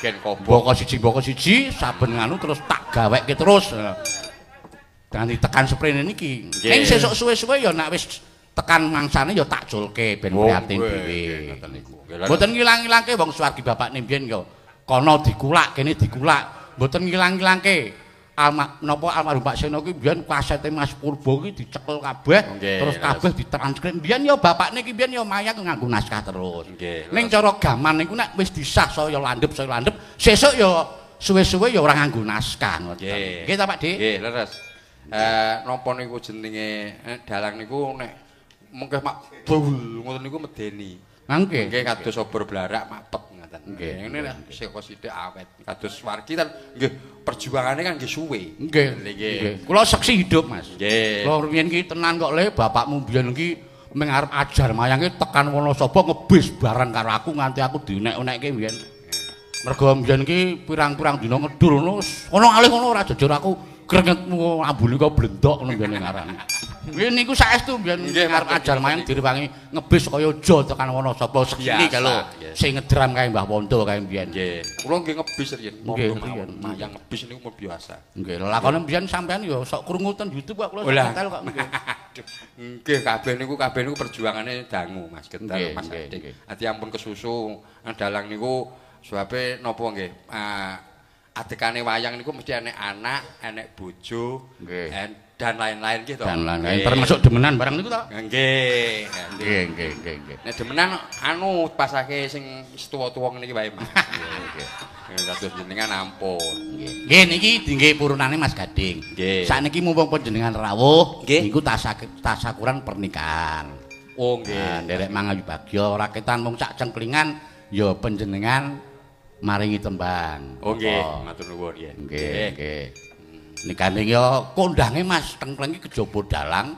gen kobong. Boko siji saben nganu terus tak gaweke terus. Ganti tekan sprene niki. Ning sesuk suwe-suwe ya nek wis tekan mangsane ya tak julke ben prihatin dhewe. Ngoten niku. Mboten ngilang-ilangke wong suwargi bapakne mbiyen ya kono dikulak kene dikulak. Mboten ngilang-ilangke. Napa almarhum Pak Seno ki mbiyen kasete Mas Purbo ki dicekel kabeh terus kabeh ditranskrip. Mbiyen ya bapakne ki mbiyen ya mayang nganggo naskah terus. Ning cara gaman niku nek wis disah saya landhep sesuk ya suwe-suwe ya ora nganggo naskah ngoten. Nggih ta Pak Dik? Nggih, leres. Napa niku jenenge dalang niku nek mengke mak bul ngoten niku medeni. Nggih. Nggih kados obor blarak mapet ngoten. Nggih. Ngene nek saka sithik awet. Kados wargi kan nggih perjuangane kan nggih suwe. Nggih. Kula seksi hidup, Mas. Nggih. Kula riyen ki tenan kok le bapakmu biyen ki mung arep ajar mayangke tekan Wonosobo ngebis bareng karo aku nganti aku diunek-unekke biyen. Mergo biyen ki pirang-pirang dina ngedur ngono, ono alih ngono ora jujur aku krengetmu ambune kok blendok ngono biyen ngarani. Nggih niku saestu biyen arep ajar mayang direwangi ngebis kaya aja tekan Wonosobo sekini kalau sing ngedram kae Mbah Wondo kae biyen. Nggih. Kula nggih ngebis riyen. Nggih, mayang ngebis niku mung biasa. Nggih, lakone biyen sampean ya sok krungu ten YouTube kok kula kental kok nggih. Nggih, kabeh niku perjuangane dangu Mas Gentar Mas Adik. Ati ampun kesusu dalang niku sebabe napa nggih? Adekane wayang niku mesti enek anak, enek bojo, dan lain-lain gitu. Dan lain-lain termasuk demenan barang niku to? Nggih. Nggih. Nek demenan anu pasake sing tuwa-tuwa ngene iki wae Mas. Nggih. Kados jenengan ampun. Nggih niki dinggih purunane Mas Gading. Sakniki mumpung panjenengan rawuh niku tasakuran pernikahan. Oh nggih. Nderek mangayu bagya raketan mung sak cengklingan ya panjenengan maringi tembang. Oh nggih, matur nuwun nggih. Nggih. Nikane ya kondange Mas Tengkleng iki kejaba dalang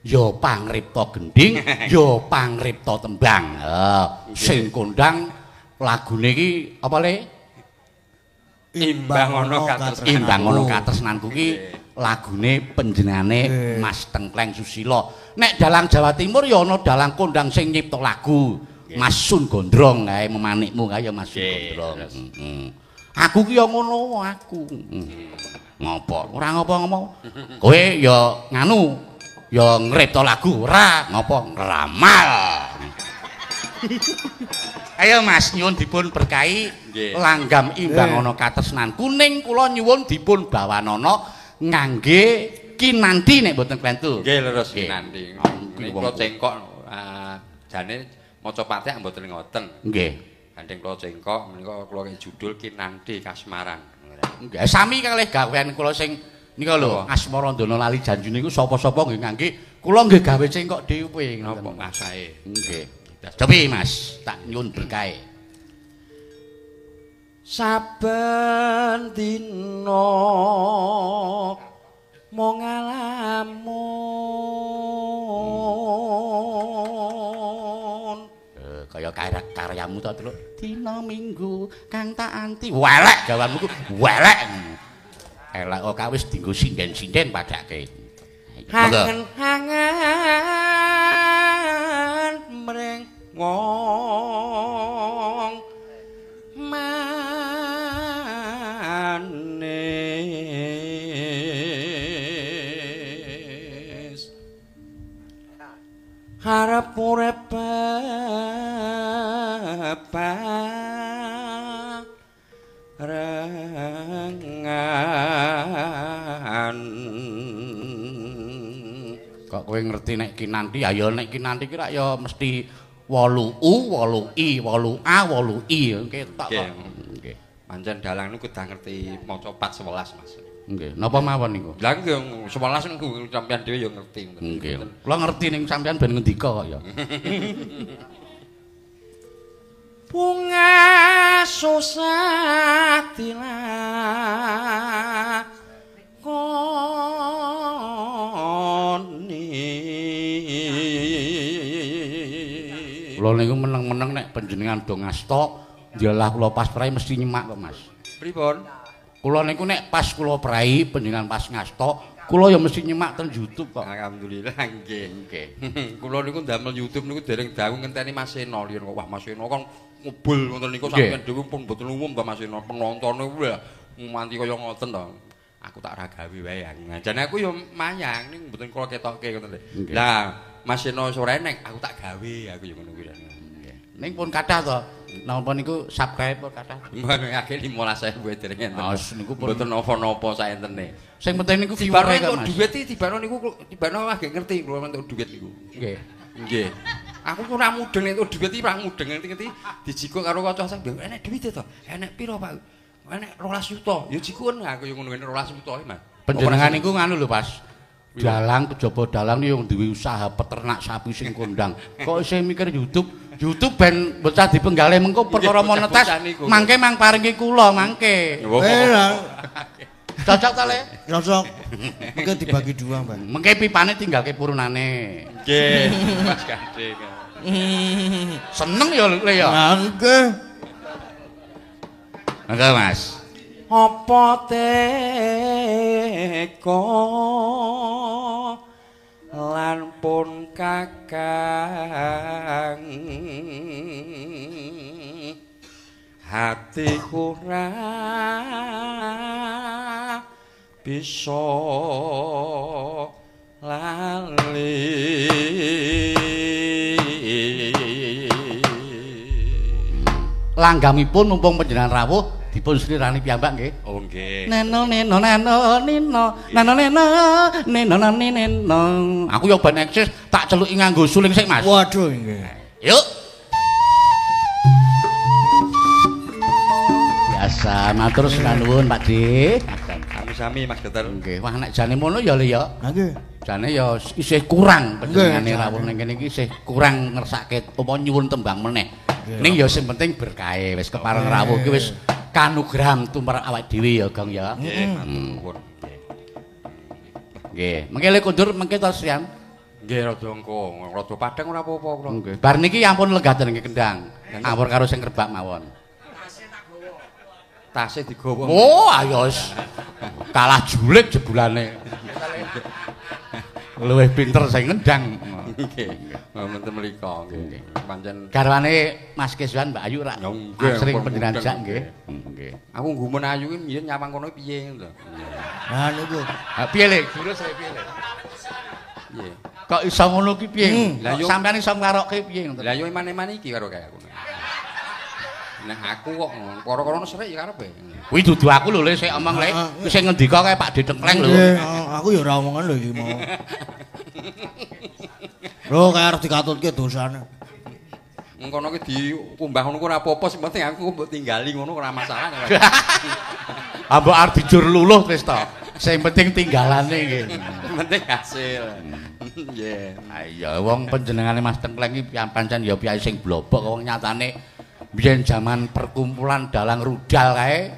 ya pangripta gending ya pangripta tembang. Sing kondang lagune iki apa le? Imbang ana katresnanku ki lagune panjenengane Mas Tengkleng Susilo. Nek dalang Jawa Timur ya ana dalang kondang sing nyipta lagu Mas Sun Gondrong kae memanikmu kae ya Mas Sun Gondrong. Aku ki ya ngono aku. Ngopo? Ora ngopo-ngopo. Kowe ya nganu ya ngripta lagu ora ngopo ngramal. Ayo Mas nyuwun dipun berkahi langgam imbang ana katresnan kuning kula nyuwun dipun bawanana ngangge kinanti nek mboten klentu. Nggih leres kinanti. Kula cengkok jane maca patek mboten ngoten. Nggih. Gandeng kula cengkok menika kula judul kinanti kasmaran. Nggih sami kalih gawean kula sing nika lho Asmara Ndana Lali Janju niku sapa-sapa nggih ngangge kula nggih gawe cengkok dhewe napa masae. Nggih. Cobi Mas, tak nyuwun berkahe. Saben dina mung ngalamun. Kaya karyamu to, Truk. Dina Minggu kang tak anti. Welek gawanmu ku, welek. Elek kok wis dienggo sinden-sinden padake. Hangan mring ngong manis harap urip barengan. Kok kowe ngerti nek kinanti ya nek kinanti ki rak ya mesti 8U 8I 8A 8I ketok kok. Nggih. Pancen dalang niku kudu ngerti maca 411 Mas. Nggih. Napa mawon niku? Lah nggih 11 niku sampeyan dhewe ya ngerti. Nggih. Kula ngerti ning sampeyan ben ngendika kok ya. Bunga susatila Kula niku meneng-meneng nek panjenengan do ngasta dialah kula pas prai mesti nyemak kok Mas. Pripun? Kula niku nek pas kula prai panjenengan pas ngasta kula ya mesti nyemak ten YouTube kok. Alhamdulillah nggih. Kula niku ndamel YouTube niku dereng dawuh ngenteni Mas Seno liyan kok wah Mas Seno kon ngubul ngoten niku sampeyan dhewe pun mboten umum to Mas Ino penontone wah nganti kaya ngoten to. Aku tak ra gawe wae aku. Jane aku yo mayang ning mboten kula ketoke ngoten lho. Lah Mas Ino sore nek aku tak gawe aku yo ngono kuwi. Ning pun kathah to. Napa niku subscribe pun kathah. Akeh 15.000 dereng enten. Niku pun mboten napa-napa saentene. Sing penting niku viewer kok Mas. Duit iki tibano niku tibano agek ngerti kula entuk duit niku. Nggih. Nggih. Aku ora mudeng entuk duit iki ora mudeng ngerti-ngerti dijikuk karo kanca sing enek duit to. Enek piro Pak? Enek 12 juta. Ya jikun aku yo ngono 12 juta Mas. Panjenengan niku nganu lho Pas. Dalang kejaba dalang yo duwe usaha peternak sapi sing kondang. Kok isih mikir YouTube ben bocah dipenggale mengko perkara monetes mangke mang paringi kula mangke. Cocok ta Le? Cocok. Mengke dibagi dua, Mbak. Mengke pipane tinggalke purunane. Nggih, Mas Gading. Seneng ya Le ya. Nggih. Mangke Mas. Apa teko lan pun kakang hatiku ra bisa lali langgamipun mumpung panjenengan rawuh dipun srirani piyambak nggih. Oh nggih. Neno. Aku yo ben eksis tak celuki nganggo suling sik Mas. Waduh nggih. Yuk. Biasa matur nuwun Pak Dik. Sami-sami Mas Geter. Nggih. Wah nek jane mono ya Le ya. Nggih. Jane ya isih kurang panjenengane rawuh ning kene iki isih kurang ngersake apa nyuwun tembang meneh. Ning ya sing penting berkahe wis kepareng rawuh iki wis kanugrahan tumrap awake dhewe ya Gong ya. Nuwun. Nggih. Mengke Le kundur mengke to siang. Nggih rada engko, rada padhang ora apa-apa kula. Nggih. Bar niki ampun legaten nggih kendang. Ngawur karo sing kerbak mawon. Tase digawa. Oh, ayo wis. Kalah julik jebulane. Luwih pinter sing ngendang. Nggih. Wonten mriko nggih. Pancen garwane Mas Keswan Mbak Ayu rak. Asring panjenengan jak nggih. Nggih. Aku nggumun Ayu ki mbiyen nyawang kono piye to. Nah niku. Ha piye Le? Jurus saya piye Le? Piye? Kok iso ngono ki piye? Lah yo sampean iso nglarokke piye ngoten. Lah yo iman-iman iki karo kaya aku. Nek aku kok karo-karo serik ya karepe. Kuwi dudu aku lho Le sik omong Le. Sing ngendika kae Pak Didengkleng lho. Aku ya ora omongan lho iki mau. Lho kaya arep dikatutke dosane. Ngono ki dikumbah ngono ora apa-apa sing penting aku mbok tinggali ngono ora masalah. Ambok arep dijur luluh wis to. Sing penting tinggalane nggih. Penting hasil. Nggih. Iya wong panjenengane Mas Dengkleng iki pancen ya piyai sing blobok wong nyatane biyen jaman perkumpulan dalang rudal kae.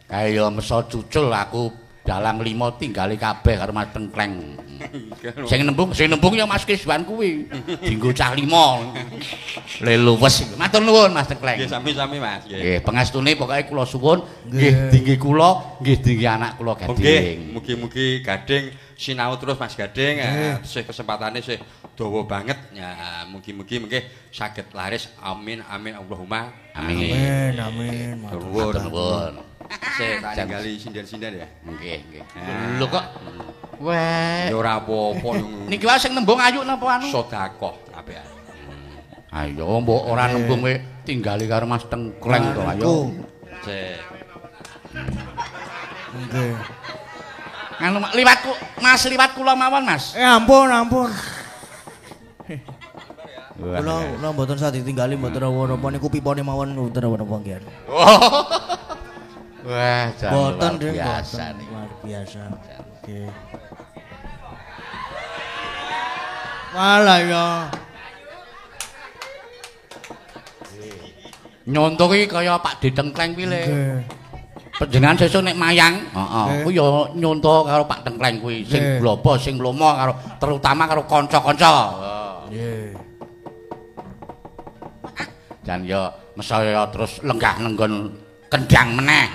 Kae ya mesa cucul aku dalang 5 tinggali kabeh karo Mas Dengkleng. Sing nembung ya Mas Kiswan kuwi. Dienggo cah 5. Le luwes. Matur nuwun Mas Dengkleng. Nggih sami-sami Mas. Nggih, pangestune pokoke kula suwun nggih dinggi kula, nggih dinggi anak kula Gading. Nggih, mugi-mugi Gading sinau terus Mas Gading. Sih kesempatane sih dawa banget. Ya, mugi-mugi mengke saged laris. Amin amin Allahumma Amin amin. Matur nuwun. Sik tak tinggali sinden-sinden ya. Nggih, nggih. Lho kok weh. Ya ora apa-apa. Niki wae sing nembung ayu napa anu? Sedekah kabeh. Ayo mbok ora nembung kowe tinggali karo Mas Dengkleng to ayo. Sik. Nggih. Anu liwatku Mas liwat kula mawon Mas. Ampun ampun. Kula mboten sadhe ditinggali mboten apa-apa niku pipone mawon mboten apa-apa nggih. Wah, mboten biasa nih. Luar biasa. Nggih. Malah ya. Nyonto iki kaya Pak Didengkleng kuwi Le. Nggih. Panjenengan sesuk nek mayang, heeh, kuwi ya nyonto karo Pak Dengkleng kuwi, sing blobo, sing lomo karo terutama karo kanca-kanca. Nggih. Dan ya mesaya terus lenggah nenggon kendang meneh.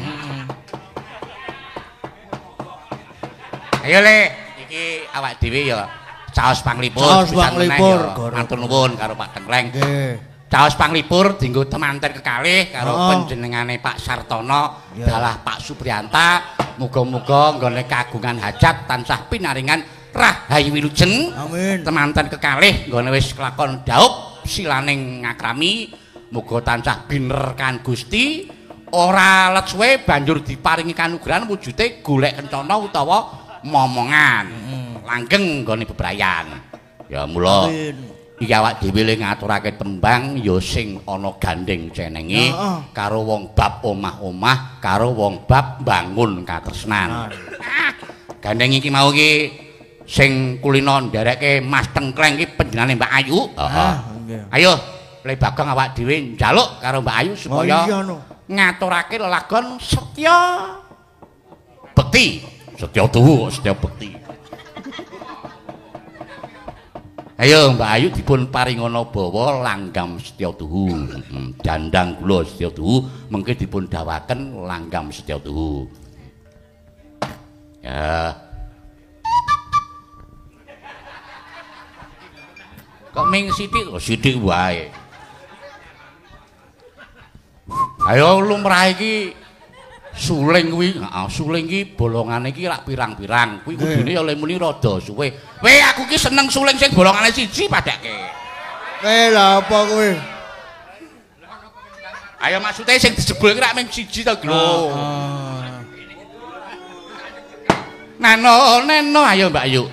Ayo Le, iki awak dhewe ya caos panglipur. Caos panglipur. Matur nuwun karo Pak Dengkleng. Nggih. caos panglipur dienggo temanten kekalih karo panjenengane Pak Sartono dalah Pak Supriyanta muga-muga nggone kagungan hajat tansah pinaringan rahayu wilujeng amin temanten kekalih nggone wis kelakon daup silaning ngakrami muga tansah binerkan Gusti ora let suwe banjur diparingi kanugrahan wujude golek kencana utawa momongan langgeng nggone bebrayan ya mula iki awak dhewe le ngaturake tembang ya sing ana gandeng cenenge karo wong bab omah-omah karo wong bab bangun katresnan. Gandeng iki mau iki sing kulino ndereke Mas Tengkleng iki panjenengane Mbak Ayu. Ayo le Bagong awak dhewe njaluk karo Mbak Ayu supaya ngaturake lelagon Setya Bekti. Setya Tuhu, Setya Bekti. Ayo Mbak Ayu dipun paringana bawa langgam Setya Tuhu. Dandang kula Setya Tuhu mengke dipun dawaken langgam Setya Tuhu. Ya. Kok ming sithik, sithik wae. Ayo lumrah iki suling kuwi, suling iki bolongane iki rak pirang-pirang. Kuwi kudune oleh muni rada suwe. Weh aku ki seneng suling sing bolongane siji padake. Lha apa kowe? Ayo maksude sing dijebul ki rak mung siji to, Glo. Neno, ayo Mbak Ayu.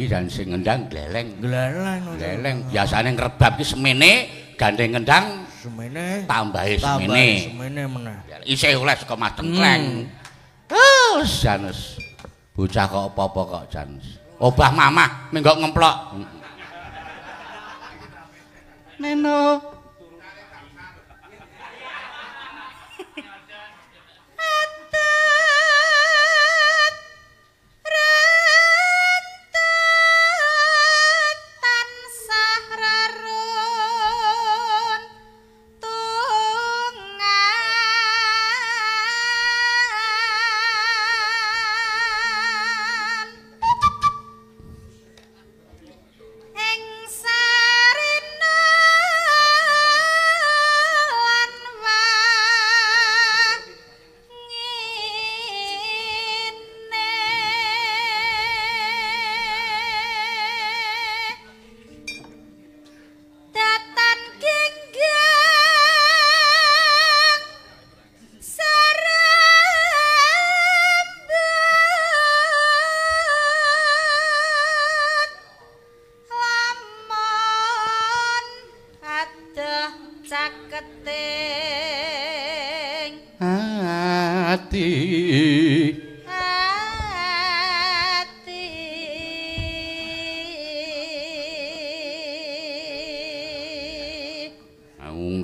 Dan sing ngendang gleleng biasane ngrebab ki semene gandeng ngendang semene tambahe semene meneh isih oleh saka Mas Tengkleng Janus bocah kok apa-apa kok Janus obah mamah menggok ngemplok Neno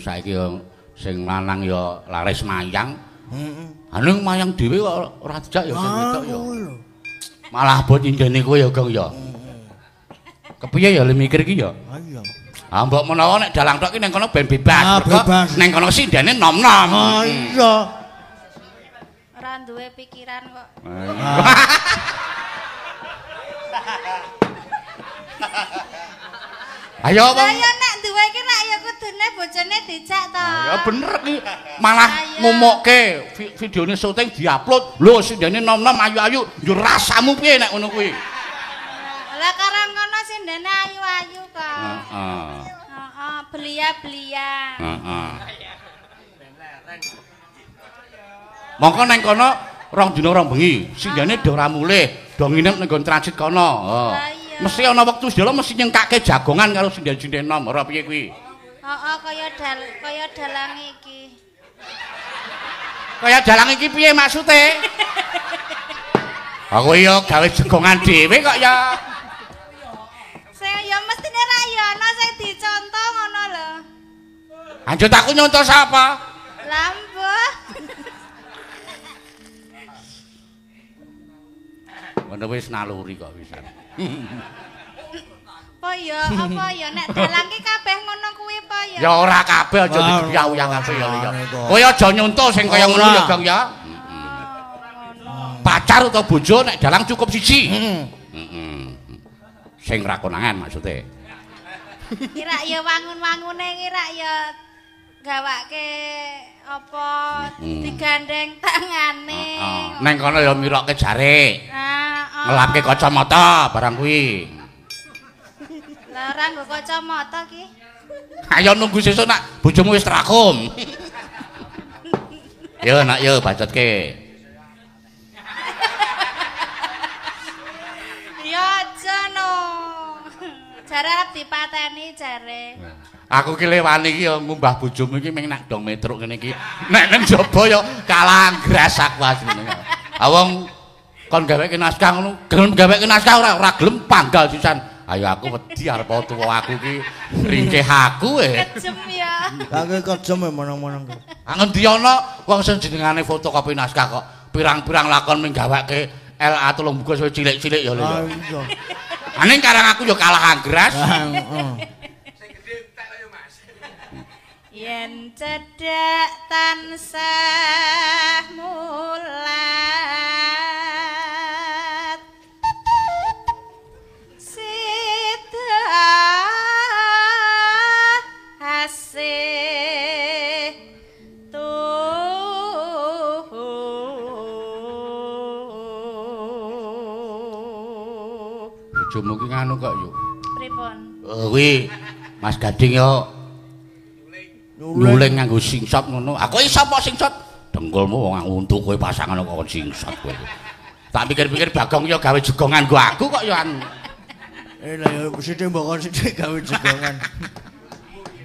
saiki sing lanang ya laris mayang. Heeh. Mayang dhewe kok ora dijak ya sing wedok ya. Malah abot indene kowe ya, Gong ya. Kepiye ya le mikir iki ya? Ha iya. Ah mbok menawa nek dalang tok ki ning kono ben bebas. Ning kono sindene nom-nom. Ha iya. Ora duwe pikiran kok. Ayo wong. Lah nek duwe iki nek ya kudune bojone dijak to. Ya bener ki. Malah ngumukke videone syuting diupload. Lho sindene nom-nom ayu-ayu, yo rasamu piye nek ngono kuwi? Lah karang kono sindene ayu-ayu kok. Heeh. Heeh, belia-belia. Heeh. Mongko nang kono rong dina rong bengi, sindene do ora mulih, do nginep ning nggon transit kono. Mesti ana wektu sedelo mesti nyengkake jagongan karo sinden-sinden nom ora piye kuwi. Heeh, kaya dalang iki. Kaya dalang iki piye maksude? Aku ya gawe jagongan dhewe kok ya. Sing ya mestine ra ya ana sing dicontoh ngono lho. Anjut aku nyontoh sapa? Lambuh. Ngono wis naluri kok wisan. Apa ya nek dalang ki kabeh ngono kuwi apa ya? Ya ora kabeh aja dipiyaw-uyang kabeh ya. Kowe aja nyuntuh sing kaya ngono ya, Gang ya. Pacar utawa bojo nek dalang cukup siji. Sing ra konangan maksude. Kira ya wangun-wangune kira ya gawake apa digandeng tangane. Neng kono ya mirokke jare. Ngelapke kacamata barang kuwi. Lah ora nggo kacamata ki. Ayo nunggu sesuk nak bojomu wis terakum. Yo nak yo bacotke. Ya aja no. Jare arep dipateni jare. Aku ki lewani ki ya ngumbah bojomu iki mung nak dong metruk ngene iki. Nek nang jaba ya kalah gras aku asline. Awong kon gaweke naskah ngono, gelem gaweke naskah ora gelem panggal sisan. Ayo aku wedi arep tuwa aku ki ringkeh aku Kejem ya. Kake kejem meneng-meneng. Ngendi ana wong sing jenengane fotokopi naskah kok pirang-pirang lakon ming gaweke LA tulung buku cilik-cilik ya lho. Iya. Aning karang aku ya kalah anggras. Yen cedhak tansah mulat sida asih Bojomu ki nganu kok yo. Pripun? Kuwi Mas Gading yo nyuling nganggo singshot ngono. Aku iso apa singshot? Dengkulmu wong untuk kowe pasangan kok singshot kowe. Tak pikir-pikir Bagong yo gawe jegongan nggo aku kok yo anu. Lah yo sithik mbok sithik gawe jegongan.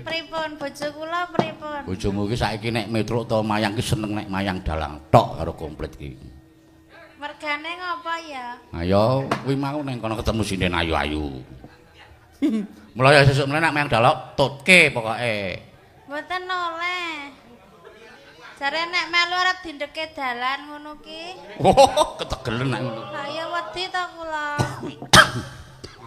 Pripun bojo kula pripun? Bojomu ki saiki nek metro utawa mayang ki seneng nek mayang dalang tok karo komplit ki. Mergane ngopo ya? Ayo kuwi mau ning kono ketemu sinden ayu-ayu. Mulai sesuk meneh nek mayang dalang tutke pokoke. Mboten oleh. Jare nek melu arep dindeke dalan ngono ki. Oh, ketegelen nek ngono. Lah ya wedi ta kula.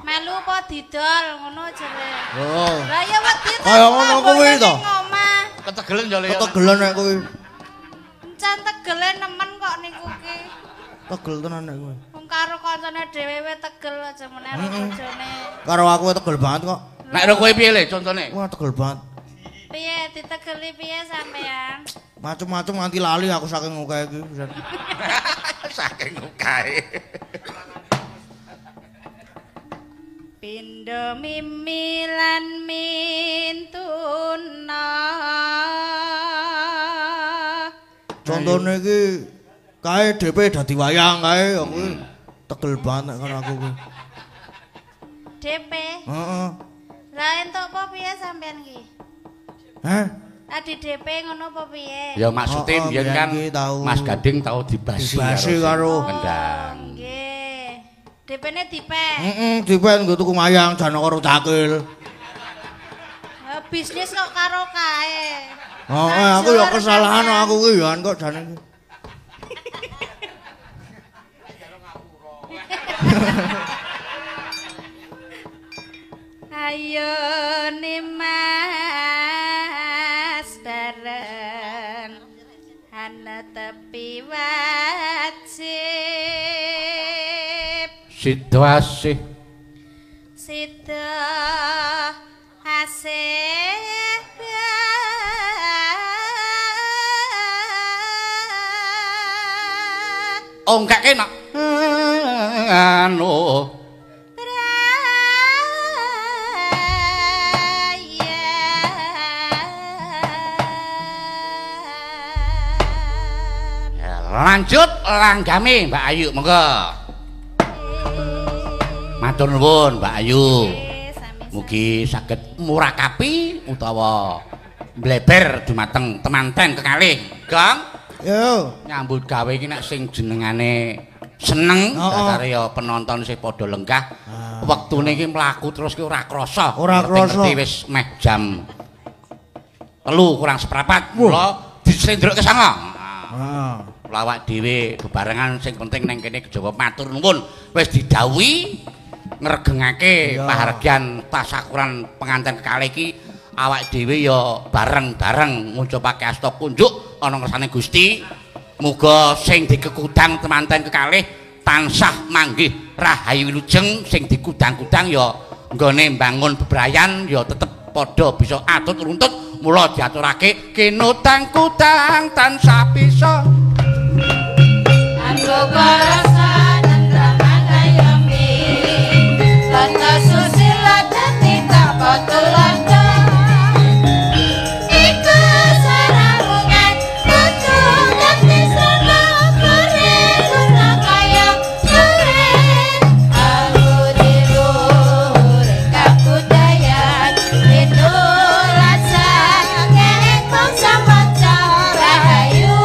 Melu apa didol ngono jare. Oh. Lah ya wedi ta. Kaya ngono kuwi to. Ketegelen yo le. Ketegelen nek kuwi. Encen tegele nemen kok niku ki. Tegel tenan nek kuwi. Wong karo kancane dhewe tegel aja meneh karo bojone. Karo aku tegel banget kok. Nek ro kowe piye le contone? Wah tegel banget. Piye ditegeli piye sampean? Macem-macem nganti lali aku saking ngukeh iki. Saking ngukeh. Pindho mimilan mintuna. Contone iki kae DP dadi wayang kae aku tegel banget karo aku kuwi. DP. Heeh. Lah entuk apa piye sampean ki? Hah? Adi DP ngono apa piye? Ya maksude biyen kan Mas Gading tau dibasi karo Kendang. Nggih. DP-ne dipek. Dipek nggo tuku mayang jane karo cakil. Bisnis kok karo kae. Heeh, aku ya kesalahan aku ki ya kok jane. Ayo Mas bareng ana tepi wajib Situasi sida asih enggak enak anu lanjut langgami Mbak Ayu monggo. Matur nuwun Mbak Ayu. Mugi saged murakapi utawa mbleber dumateng temanten kekalih. Gang. Yo. Nyambut gawe iki nek sing jenengane seneng dasare ya penonton sing padha lenggah. Wektune iki mlaku terus ki ora krasa. Ora krasa. Wis meh jam 3 kurang seprapat. Mula dislendruk ke sana. Heeh. Lawak dhewe bebarengan sing penting ning kene Jawa matur nuwun wis didhawuhi ngregengake pahargyan tasakuran pengantin kekalih iki awak dhewe ya bareng-bareng ngucapake asta kunjuk ana ngersane Gusti muga sing dikekudang temanten kekalih tansah manggih rahayu wilujeng sing dikudang-kudang ya nggone mbangun bebrayan ya tetep padha bisa atut runtut mula diaturake kinutang kudang tansah bisa Anggo rasa nentraman ayami Tata susila dadi kapatulada Iku saramungan kudu dadi sana kore guna kaya kore Aku diluhur kabudayan Inulasan ngekong sama rahayu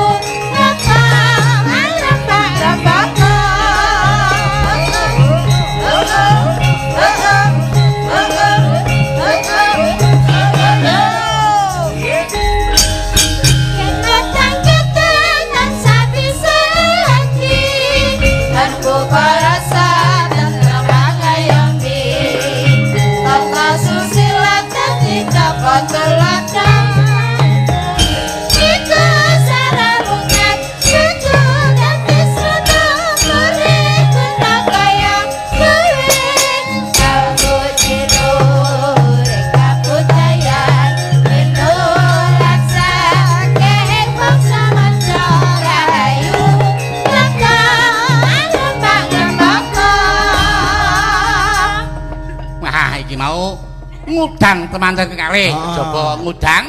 ngudang temanten kekalih coba ngudang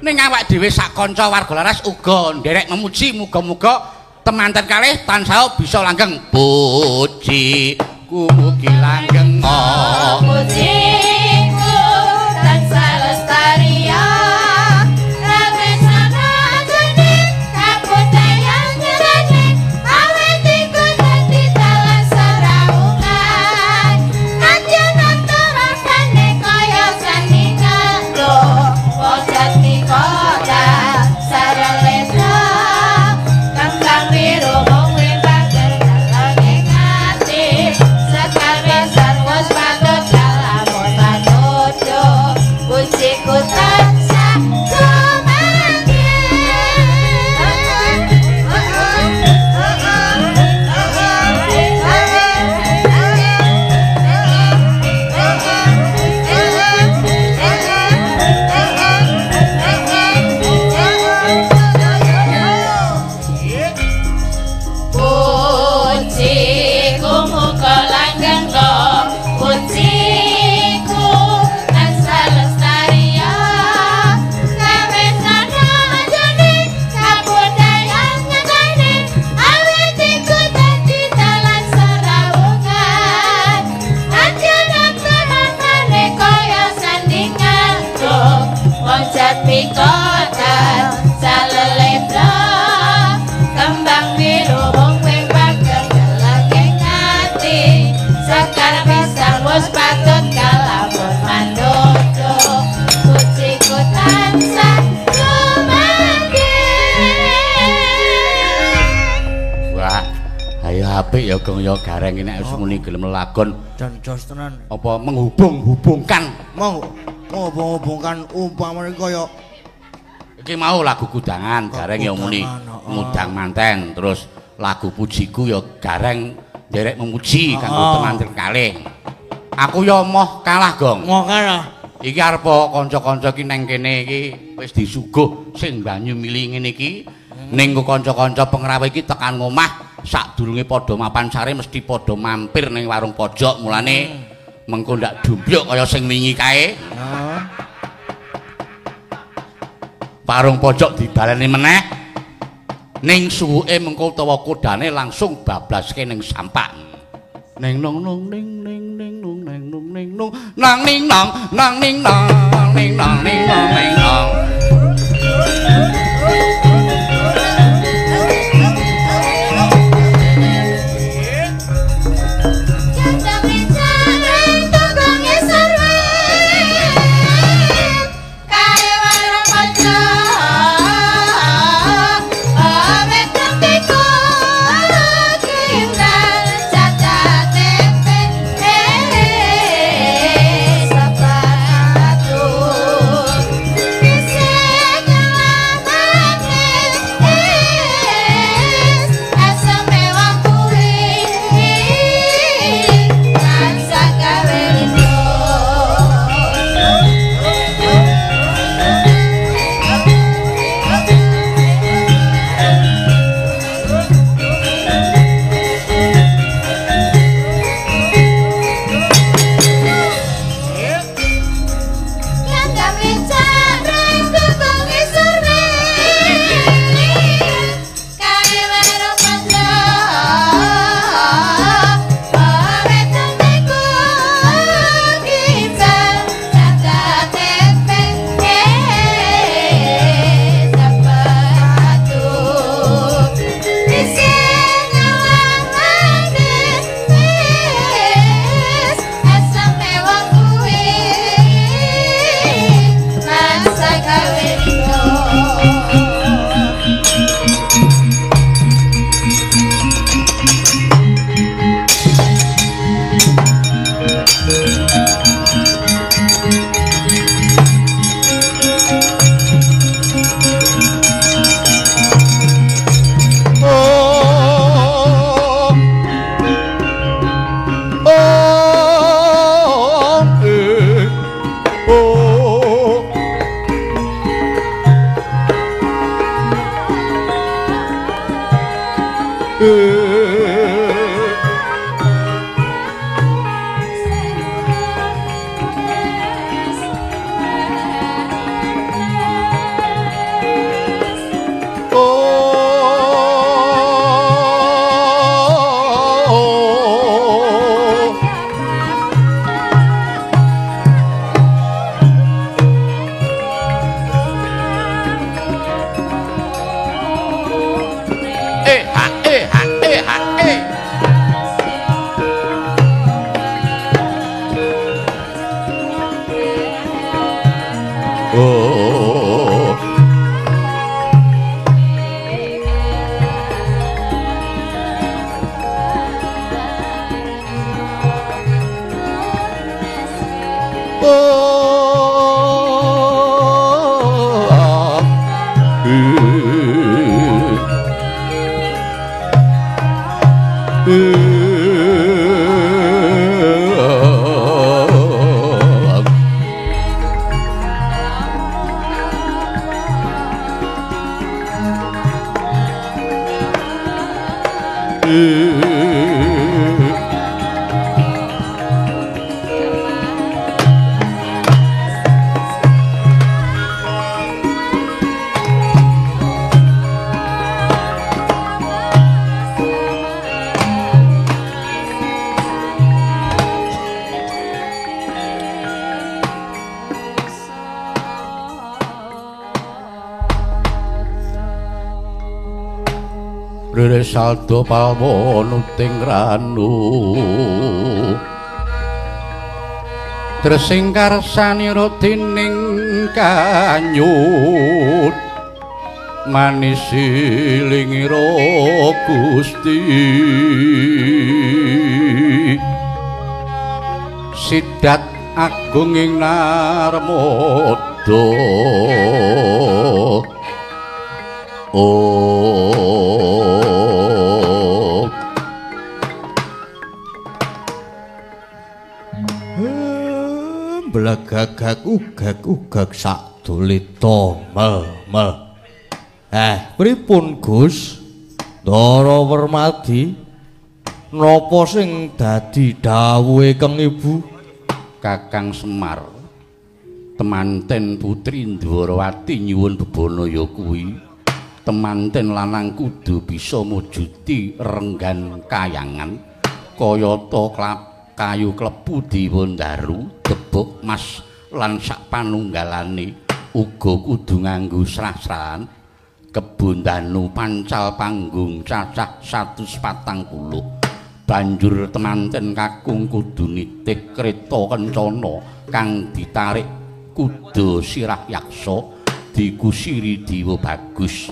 ning awak dhewe sak kanca warga laras uga nderek memuji muga-muga temanten kalih tansah bisa langgeng puji mugi langgeng pujiku tansah lestari rawesana jane kabudayan nyerane awet iku dadi dalan saraungan anjana terasane kaya sandingan lo wajati kota saralesa kambang biru mung pager dalane ngati sekali sarwas patut kalamun patujo pujiku tansah pujiku muga langgeng lo pujiku tansah lestari kawesana jane kabudayan nyatane awet iku dadi dalan saraungan anjana terasane kaya sandingan lo loncat pikotan salelebra kembang biru mung pager delake ngati sekar pisang wis patut kalamun mandodo pujiku tansah lumanggih. wah ayo apik ya Gong ya gareng nek wis muni gelem lelagon Dan jos tenan. apa menghubung-hubungkan Mau hubung-hubungkan umpamane kaya iki mau lagu kudangan gareng ya muni ngudang manten terus lagu pujiku ya gareng nderek memuji kanggo temanten kalih aku ya moh kalah Gong mau kalah. iki arep kanca-kanca iki nang kene iki wis disuguh sing banyu mili ngene iki ning kanca-kanca pengrawe iki tekan ngomah sadurunge padha mapan sare mesti padha mampir ning warung pojok mulane mengko ndak dumbyuk kaya sing wingi kae warung pojok dibaleni meneh ning suwuke mengko utawa kodane langsung bablaske ning sampah ning nong nong ning ning ning nong ning nong ning nong nang ning nong nang ning nong ning nong ning nong ning nong Kare warung pojok Wire saldo pawonuting ranu Tresing karsanira dening kanyut manis silingira Gusti Sidat agung ing narmada Blagagag ugag sak dolita mel. Pripun Gus? Ndara Wermadi napa sing dadi dawuhe Kang Ibu? Kakang Semar temanten Putri Ndwarawati nyuwun bebanaya kuwi temanten lanang kudu bisa mujuti renggan kayangan kayata kayu klepu diwondaru debuk mas lan sak panunggalane uga kudu nganggo srah-srahan kebon danu pancal panggung cacah 140 banjur temanten kakung kudu nitih kreta kencana kang ditarik kuda sirah yaksa dikusiri Dewa Bagus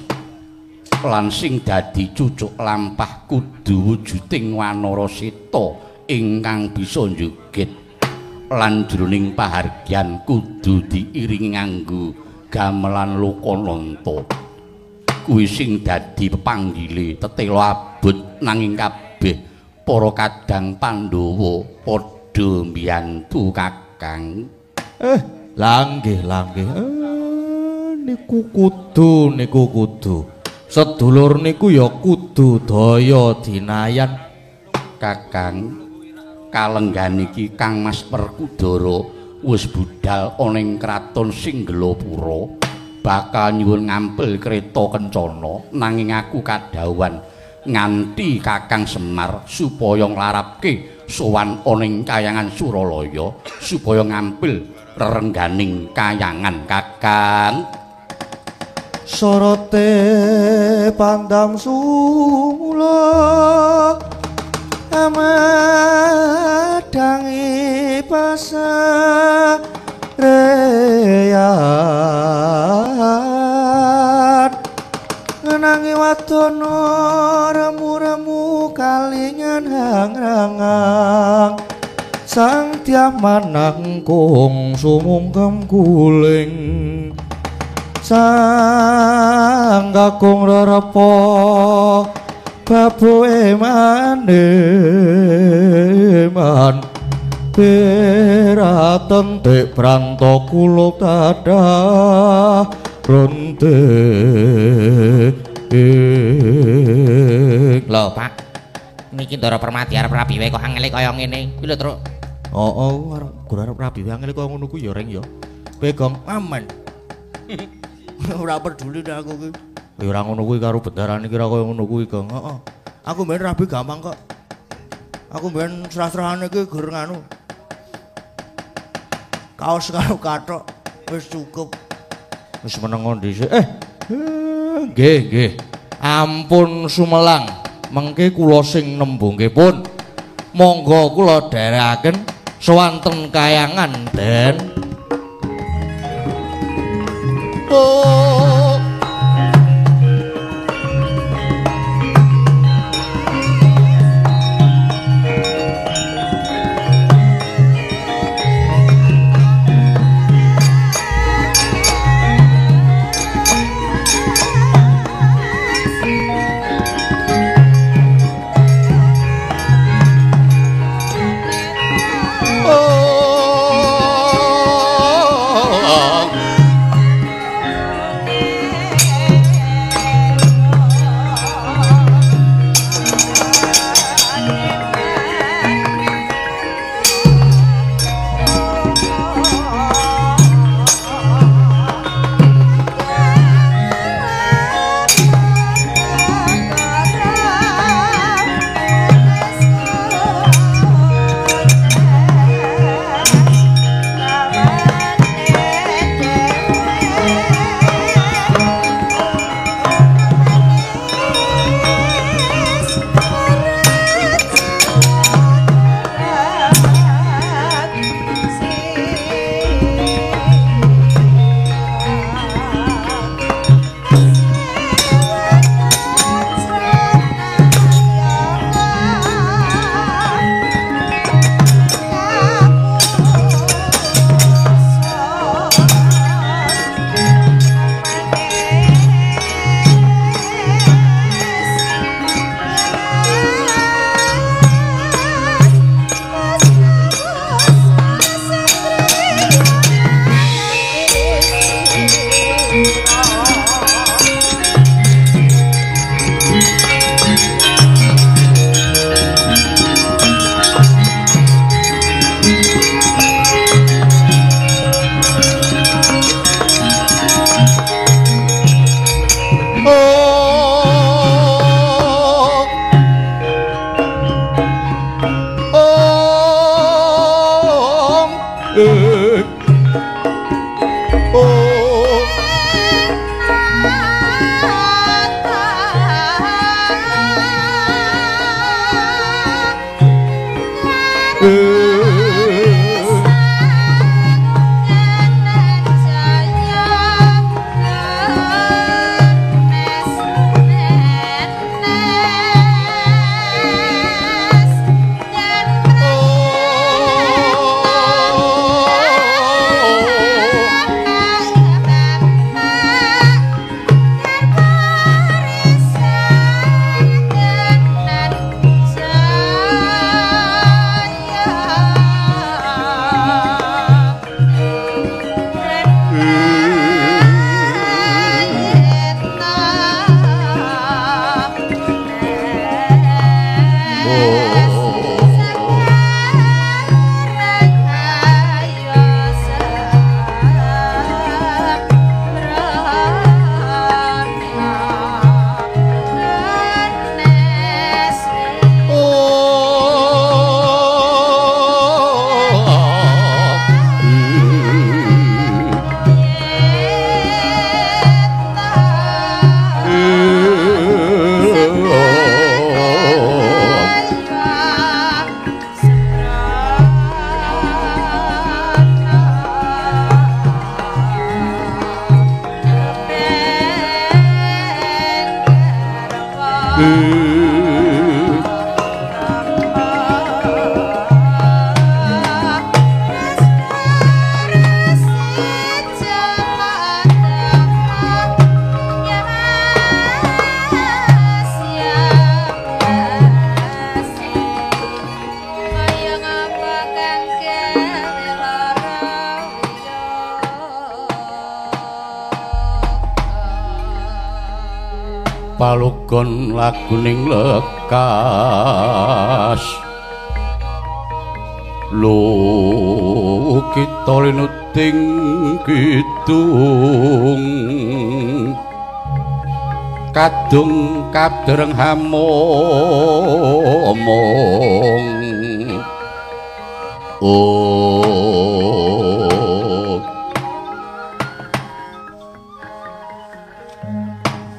lan sing dadi cucuk lampah kudu wujuding wanara seta ingkang bisa njoged lan jroning pahargyan kudu diiringi nganggo gamelan lokananta kuwi sing dadi pepanggile tetela abot nanging kabeh para kadang Pandhawa padha mbiyantu Kakang Langgih niku kudu sedulur niku ya kudu daya dinayan Kakang kalenggan iki Kang Mas Werkudara wis budal ana ing kraton Singgelapura bakal nyuwun ngampil kreta kencana nanging aku kadhawan nganti Kakang Semar supaya nglarapke sowan ana ing kayangan Suralaya supaya ngampil rerengganing kayangan Kakang sorote pandam sula amadangi pasareyan ngenangi wadana remu-remu kalingan hang-hangang sang tiamanang kong sumungkem guling sang kakung rerepa baboe maneman peraten tek pranto kula tadah rontek lho Pak niki Ndara Permadi arep rabi wae kok angele kaya ngene kuwi lho Truk arep rabi wae angele kaya ngono kuwi ya Reng ya Begong aman ora peduli nek aku ki ya ora ngono kuwi karo bendarane kira kaya ngono kuwi Gong heeh aku mben rabi gampang kok aku mben serah-serahane ki gur nganu kaos karo kathok wis cukup wis menengo dhisik nggih ampun sumelang mengke kula sing nembungke pun monggo kula dherekaken swanten kayangan Den Palugon laguning lekas lo kita linuting kidung kadung kadereng hamomong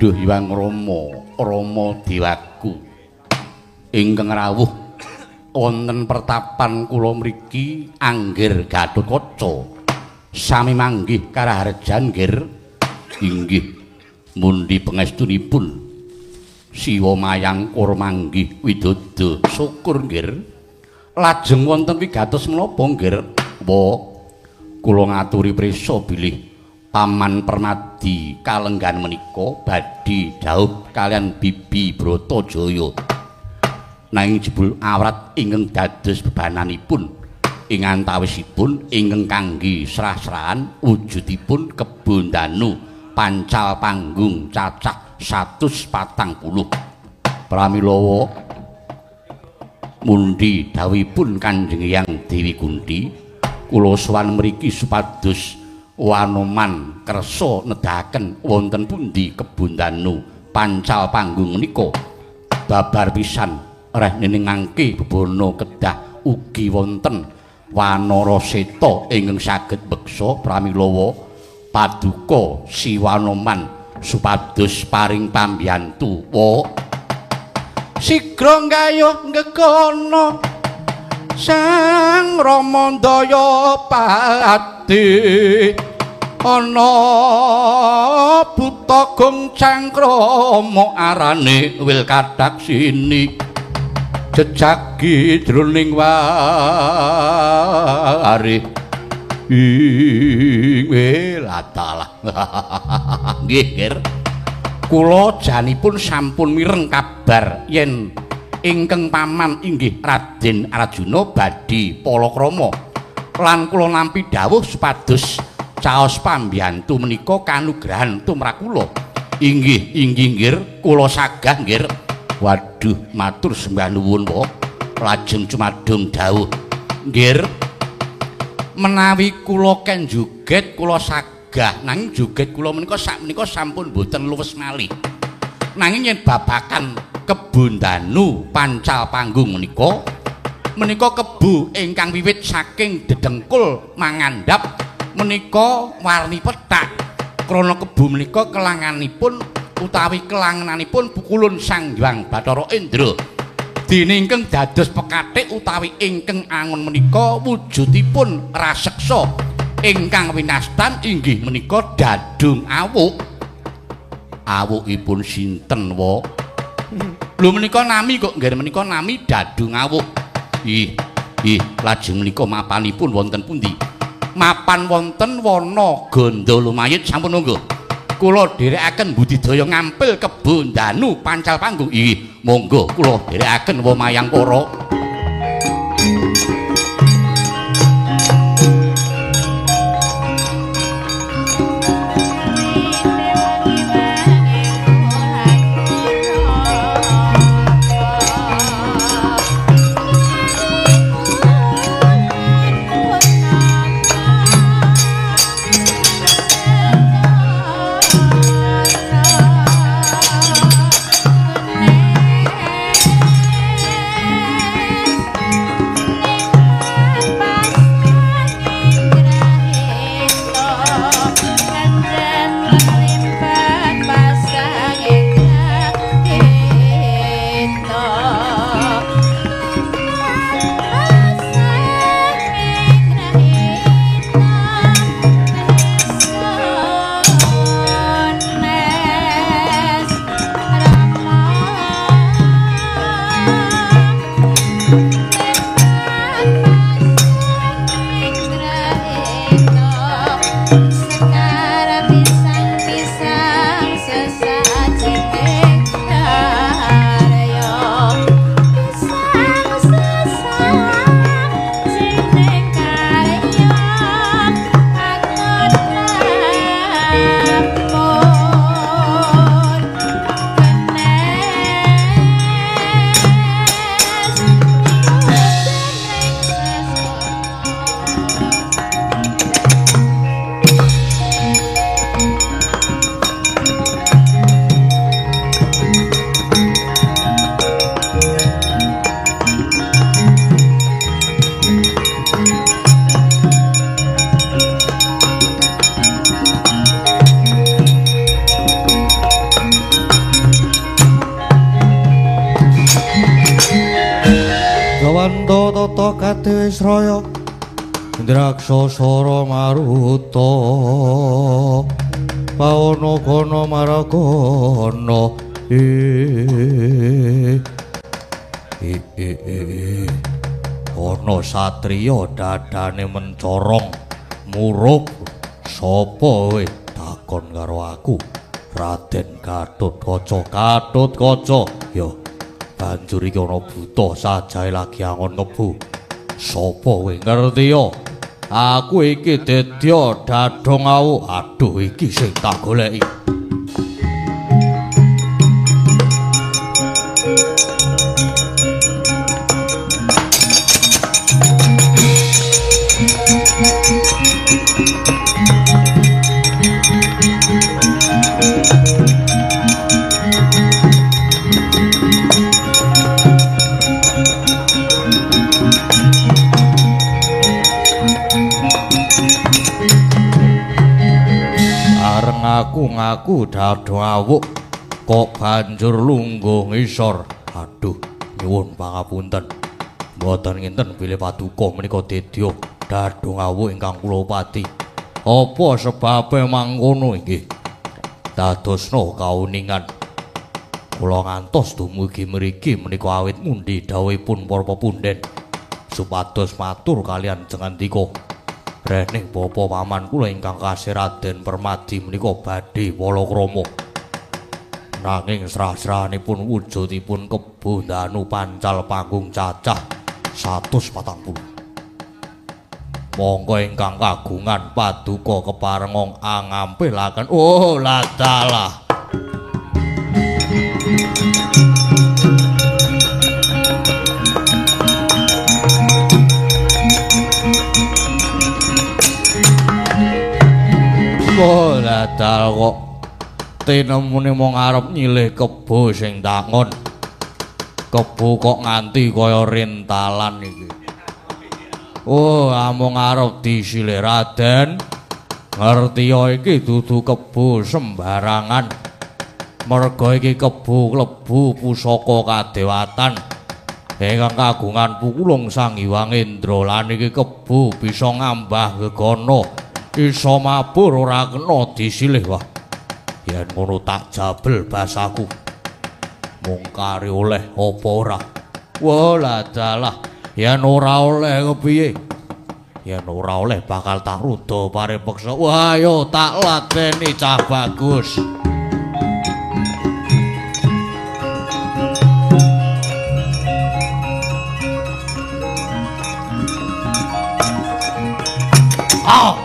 Duh Hyang Rama Dewaku ingkang rawuh wonten pertapan kula mriki Anggir Gatotkaca sami manggih karaharjan nggir inggih mundi pangestunipun Siwa Mayang Kurmanggih Widodo syukur nggir lajeng wonten wigatos menapa nggir kula ngaturi prisa bilih Paman Permadi kalenggan menika badhe dhaup kalian Bibi Bratajaya nanging jebul awrat ingkang dados bebananipun ing antawisipun ingkang kangge serah-serahan wujudipun kebon danu pancal panggung cacah 140 pramila mundi dawuhipun Kanjeng Hyang Dewi Kunthi kula sowan mriki supados Wanoman kersa nedahaken wonten pundi kebon danu pancal panggung menika babar pisan reh niningangke bebono kedah ugi wonten wanara seta ingkang saged beksa pramila paduka si Wanoman supados paring pambiyantu sigra gayuh ngekono Sang Rama Daya Pati ana buta gong cangkrama arane wil kathak sini jejagi jroning wari ing welatalah nggih nggih kula janipun sampun mireng kabar yen ingkang paman inggih Raden Arjuna badhe palakrama lan kula nampi dawuh supados caos pambiyantu menika kanugrahan tumrap kula inggih nggih kula sagah nggih waduh matur sembah nuwun lajeng cumadung dawuh nggih menawi kula ken joget kula sagah nanging joget kula menika sakmenika sampun boten luwes malih nanging yen babakan kebon danu pancal panggung menika menika kebu ingkang wiwit saking dedengkul mangandhap menika warni pethak krana kebu menika kelanganipun utawi kelangananipun pukulun Sang Hyang Bathara Indra dene ingkang dados pekathik utawi ingkang angon menika wujudipun raseksa ingkang winastan inggih menika Dadung Awuk. Awukipun sinten wa? Lho menika nami kok nggih menika nami Dadung Awuk. Ih, lajeng menika mapanipun wonten pundi? Mapan wonten wana Ganda Lumayit sampun monggo. Kula dherekaken budidaya ngampil kebon danu pancal panggung. Ih, monggo kula dherekaken wemayang para Sraya Indraksasara Maruta Pawana Gana Maragana ana satriya dadane mencorong murug sapa kowe takon karo aku Raden Gatotkaca yo banjur iki ana buta sajae lagi angon kebu sapa kowe ngerti yo aku iki Dedya Dadung Awuk aduh iki sing tak goleki ngaku Dadung Awuk kok banjur lungguh ngisor aduh nyuwun pangapunten mboten nginten bilih paduka menika Dedya Dadung Awuk ingkang kula pati apa sebabe mangkono inggih dadosna kauningan kula ngantos dumugi mriki menika awit mundi dawuhipun para pepunden supados matur kalian jengandika rening bapa paman kula ingkang kasih Raden Permadi menika badhe palakrama nanging srah-srahanipun wujudipun kebo danu pancal panggung cacah 140 monggo ingkang kagungan paduka keparengong angampilaken oh ladalah oh ladal kok tinemune mung arep nyilih kebo sing tangon Kebu kok nganti kaya rintalan iki. Oh, amung arep disilih Raden. Ngerti ya iki dudu kebu sembarangan. Merga iki kebu klebu pusaka kadewatan. Ingkang kagungan pukulung Sang Hyang Indra lan iki kebu bisa ngambah gegana. Isa mabur ora kena disilih wah. Yen ngono tak jabel basaku. Mungkari oleh apa ora? Wah ladalah, yen ora oleh kepiye? Yen ora oleh bakal tak ruda paripeksa. Wah ayo tak lateni cah bagus. Ah!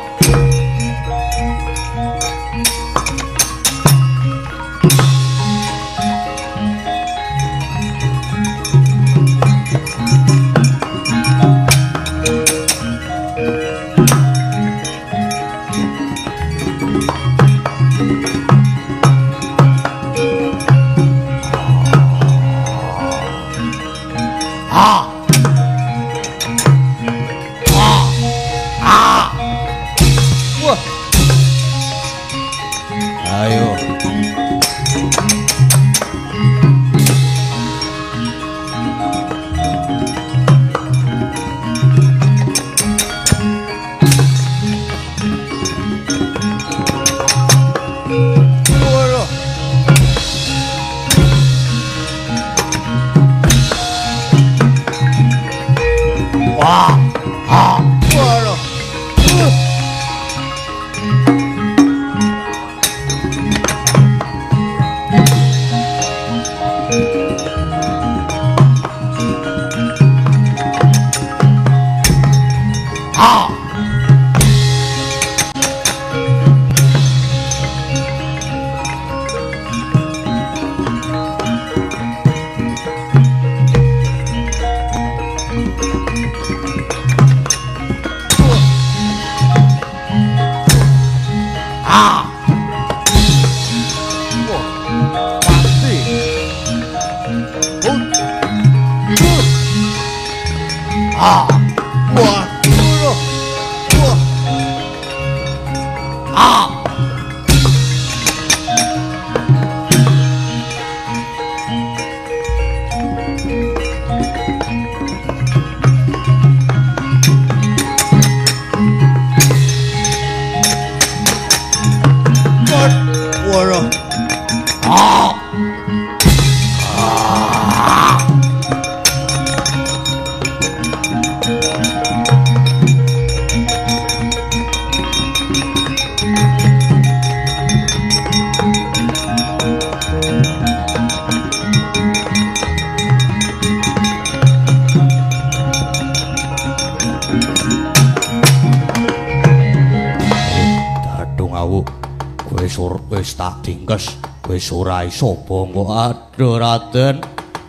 Wis tak dingkes wis ora iso bangga aduh Raden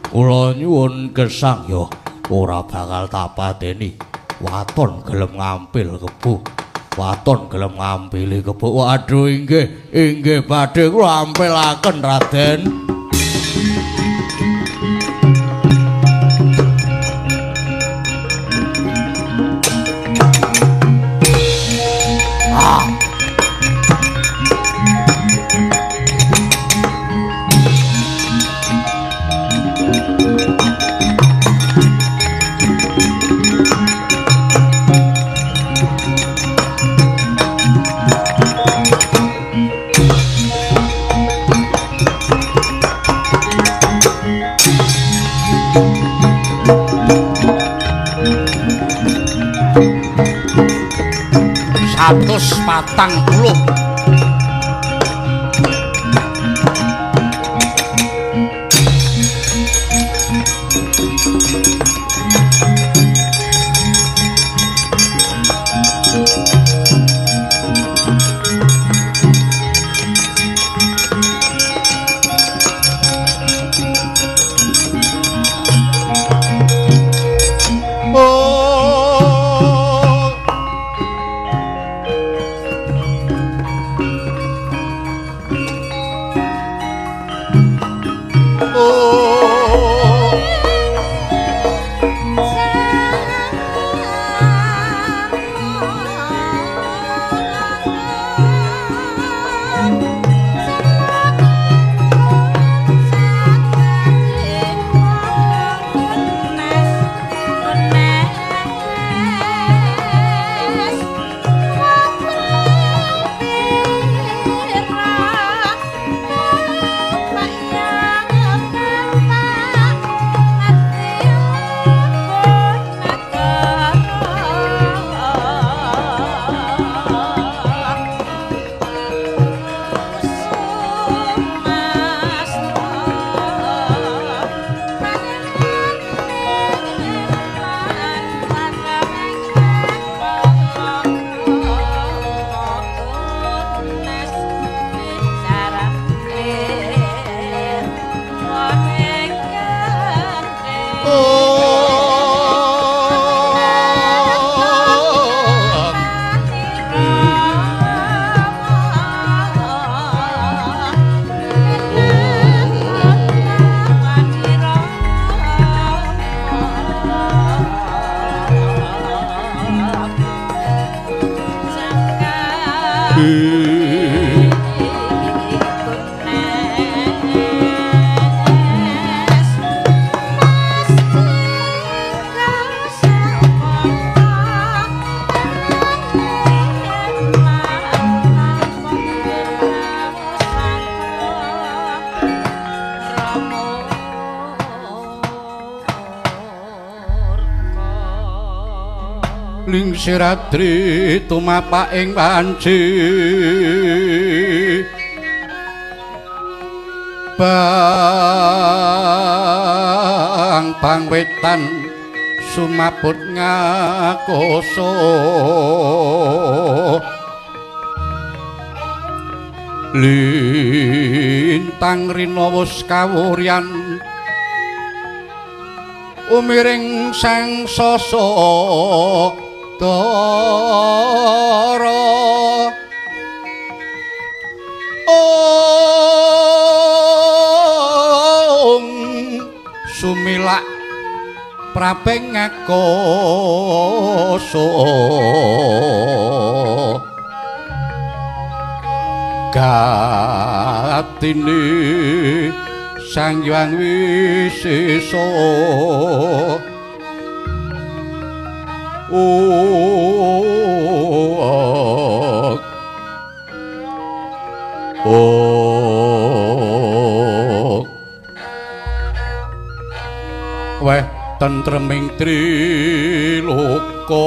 kula nyuwun gesang ya ora bakal tak pateni waton gelem ngampil kebu waton gelem ngampili kebu waduh inggih badhe kula ampilaken Raden. Patang puluh Lingsirandri tumapak ing wanci bang wetan sumaput ngakoso lintang rina wis kawuryan umiring sang sasa Dara sumilak praping ngakoso gatine sang Hyang Wisesa weh tentreming triloka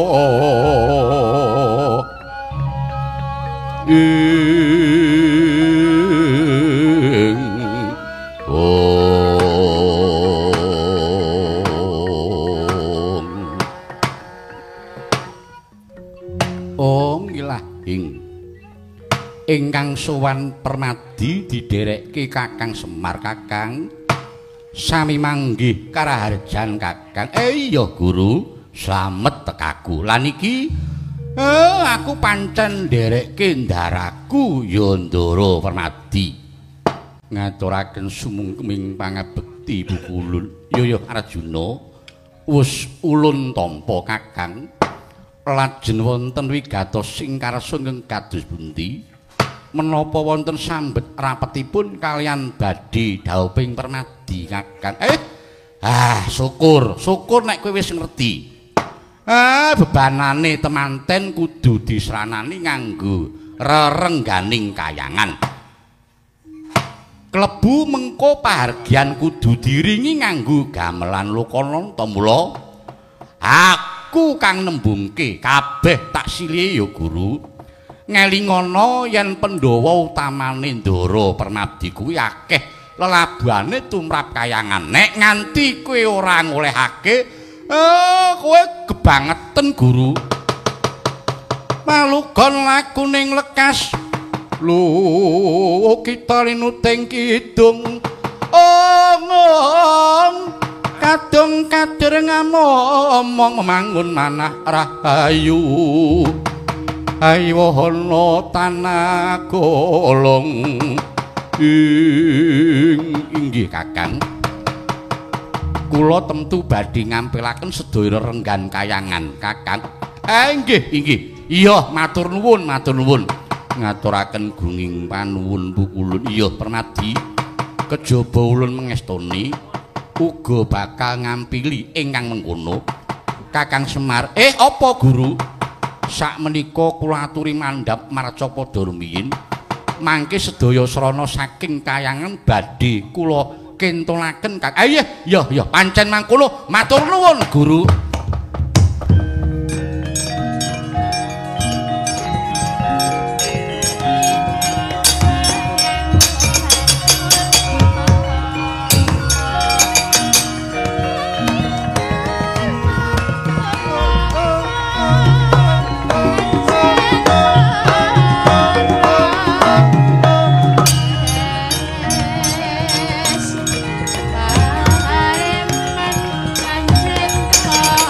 ingkang sowan Permadi didherekke Kakang Semar Kakang sami manggih karaharjan Kakang. Iya Guru, slamet tekaku. Lan iki aku pancen nderekke ndaraku ya Ndara Permadi. Ngaturaken sumungkeming pangabekti Bu Kulun. Ya Arjuna wis ulun tampa Kakang. Lajeng wonten wigatos sing karsa ingkang kados pundi? Menapa wonten sambet rapetipun kalian badhe dhawuhing Permadi Kakang. Syukur nek kowe wis ngerti. Bebanane temanten kudu disranani nganggo rerengganing kayangan. Klebu mengko pahargyan kudu diringi nganggo gamelan lokana ta mula. Aku kang nembungke kabeh tak silihe ya Guru. Ngelingono yen Pandhawa utamane Ndara Permadi kuwi akeh lelabane tumrap kayangan. Nek nganti kowe ora ngolehake, kowe kebangetan Guru. Malugon lakuning lekas lho kita linuting kidung kadung kader ngamomong memangun manah rahayu. Ayono tanah golong inggih Kakang, kula temtu badhe ngampilaken sedaya renggan kayangan Kakang. Inggih iya matur nuwun ngaturaken gunging panuwun Bu Kulun. Iya Permadi kejaba ulun mengestoni uga bakal ngampili ingkang mengkono Kakang Semar. Apa Guru? Sakmenika kula aturi mandhap marcapada rumiyin mangke sedaya srana saking kayangan badhe kula kentulaken Kakang. Ya pancen mangkono matur nuwun Guru. Anjing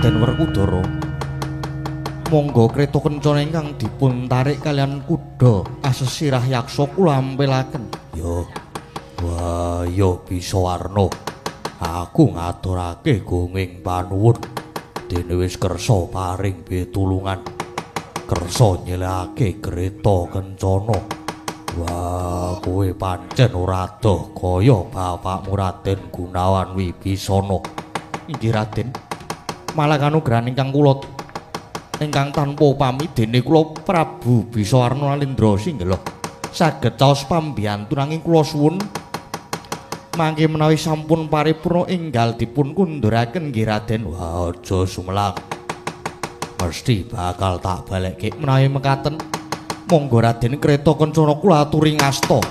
Raden Werkudara. Monggo kreta kencana ingkang dipun tarik kalian kuda asesirah yaksa kula ampelaken. Yo. Wah, yo Bisawarna. Aku ngaturake gunging panuwun. Dene wis kersa paring pitulungan. Kersa nyelake kreta kencana. Wah, kowe pancen ora adoh kaya bapakmu Raden Gunawan Wibisana. Inggih Raden. Malah kanugrahan ingkang kula ingkang tanpa pamit dene kula Prabu Bisawarna Nalendra Singgala saged caos pambiyantu nanging kula suwun mangke menawi sampun paripurna enggal dipun kunduraken nggih Raden. Wah, aja sumelang. Mesti bakal tak balekke menawi mekaten. Monggo Raden kreta kencana kula aturi ngasta.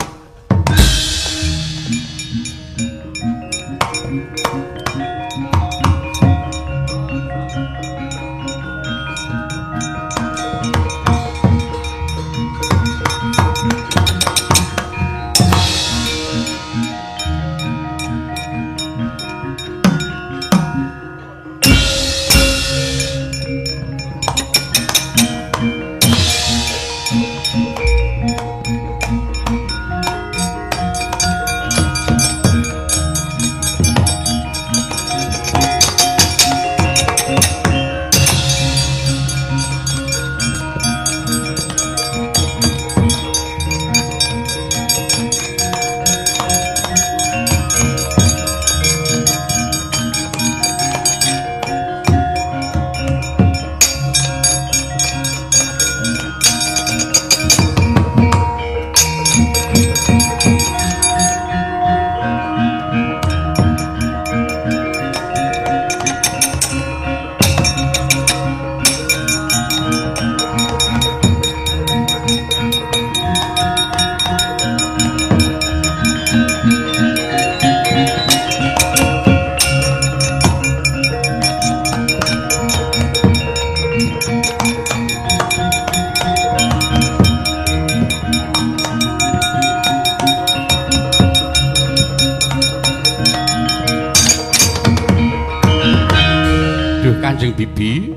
Bibi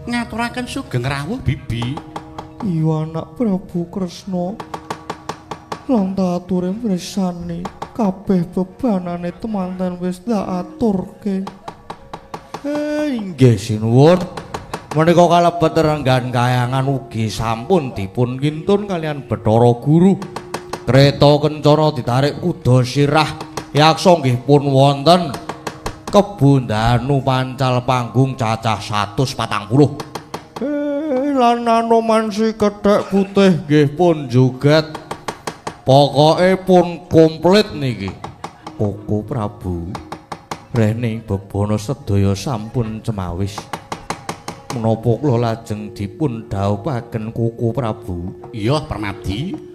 ngaturaken sugeng rawuh Bibi. Iya anak Prabu Kresna. Lan tak ature mresani kabeh bebanane temanten wis tak aturke. Inggih sinuwun. Menika kalebet renggan kayangan ugi sampun dipun kintun kalian Bathara Guru. Kreta kencana ditarik kuda sirah yaksa nggih pun wonten Kebundanu Pancal panggung cacah 140. Lan anomansi kethek putih nggih pun joget. Pokoke pun komplit niki. Koko Prabu. Rene bebana sedaya sampun cemawis. Menapa kula lajeng dipun dhawuhaken Koko Prabu? Iya, Permadi.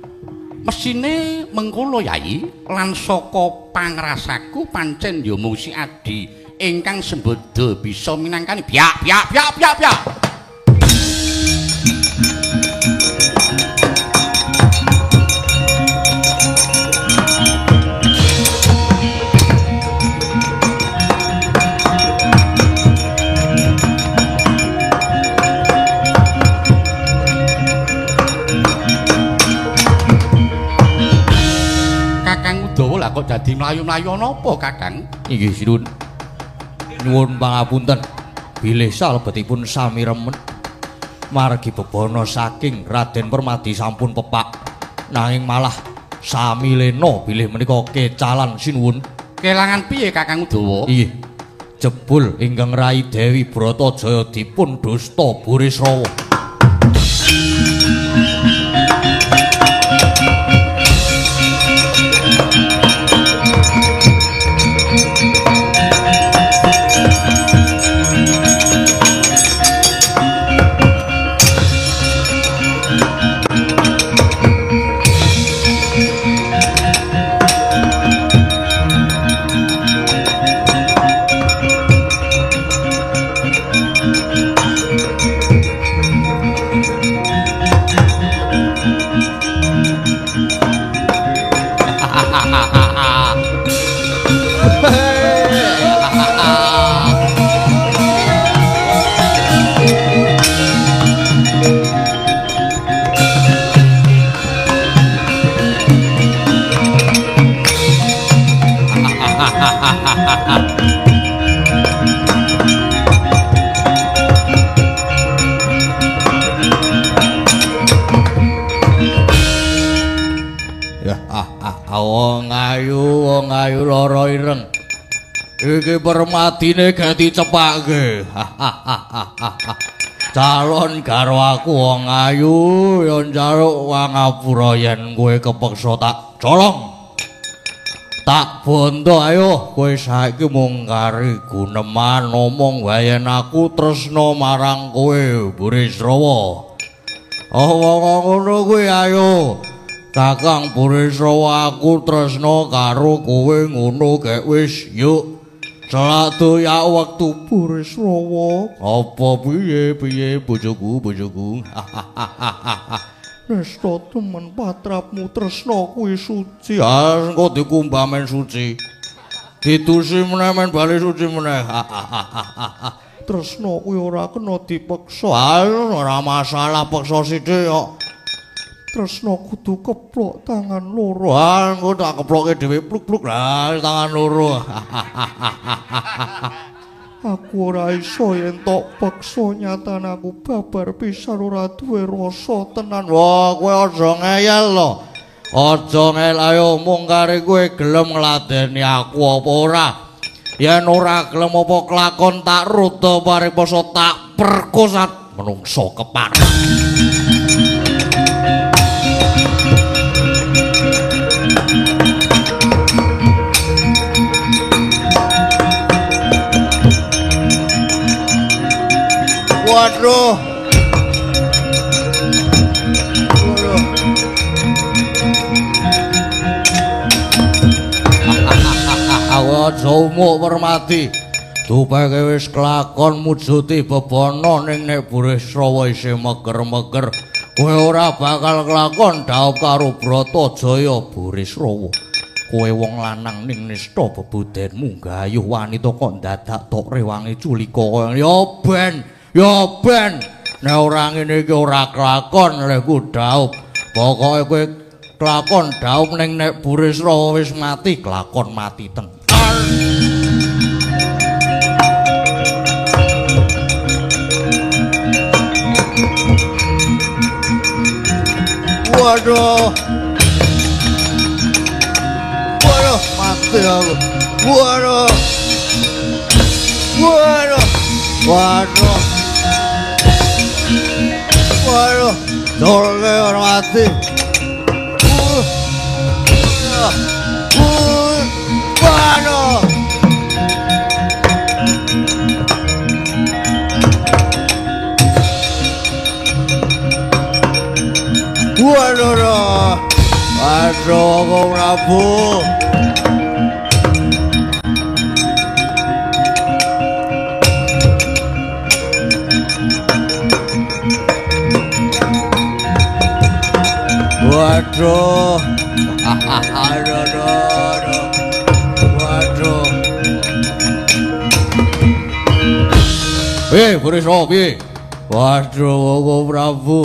Mesine mengkono Yai lan saka pangrasaku pancen ya mung si Adi ingkang sembada bisa minangkani biak. Lah kok dadi mlayu-mlayu napa Kakang? Inggih Sinun. Nyuwun pangapunten. Bilih salebetipun sami remen. Margi bebana saking Raden Permadi sampun pepak. Nanging malah sami lena bilih menika kecalan sinuwun. Kelangan piye Kakang Udawa? Inggih. Jebul ingkang Rai Dewi Bratajaya dipun dusta Burisrawa. Wong ayu lara ireng. Iki permatine ganti cepake. Calon karo aku wong ayu ya njaluk wangapura yen kowe kepeksa tak colong. Tak bondo ayo kowe saiki mung kari guneman ngomong wae yen aku tresna marang kowe Burisrawa. Ngono kuwi ayo. Kakang Burisrawa aku tresna karo kowe ngono gek wis yuk. Selatu ya waktu Burisrawa. Apa piye bojoku. Nesta temen patrapmu tresna kuwi suci. Engko dikumbamen suci. Ditusi meneh men bali suci meneh. Tresna kuwi ora kena dipeksa. Ora masalah peksa sithik kok. Tresna kudu keplok tangan loro. Engko tak keploke dhewe pluk-pluk lah tangan loro. Aku ora iso yen tok peksa nyatane aku babar pisan ora duwe rasa tenan. Wah, kowe aja ngeyel lho. Aja ngeyel ayo mung kare kowe gelem ngladeni aku apa ora. Yen ora gelem apa kelakon tak ruda paripasa tak perkosat menungso kepan. Waduh. Awas umuk Permati. Dupeke wis kelakon mujuti bebono ning nek Burisrawa isih meger-meger. Kowe ora bakal kelakon dhaup karo Bratajaya Burisrawa. Kowe wong lanang ning nista bebudenmu gayuh wanita kok dadak tok rewangi culika. Ya ben nek ora ngene iki ora kelakon lehku dhaup. Pokoke kowe kelakon dhaup ning nek Burisrawa wis mati, kelakon mati tenan. Waduh. Waduh, mati aku. Waduh. Waduh. Waduh. Waduh, dolke ora mati. Waduh. Waduh. Waduh, Kang Prabu. Waduh. Waduh. Burisrawa piye? Waduh, Kang Prabu.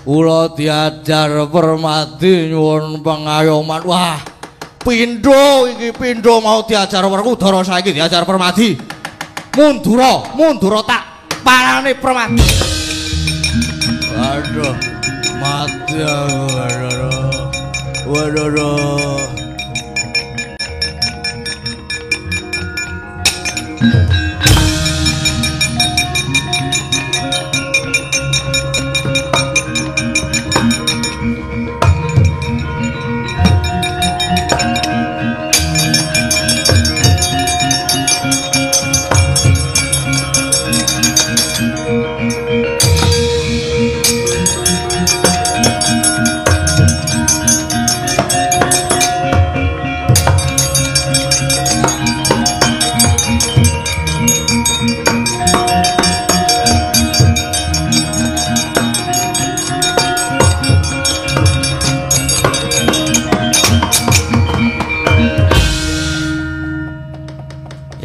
Kula diajar Permati nyuwun pengayoman. Wah, pindho iki pindho mau diajar Werkudara saiki diajar Permati. Mundura tak parane Permati. Waduh, mati aku. Waduh.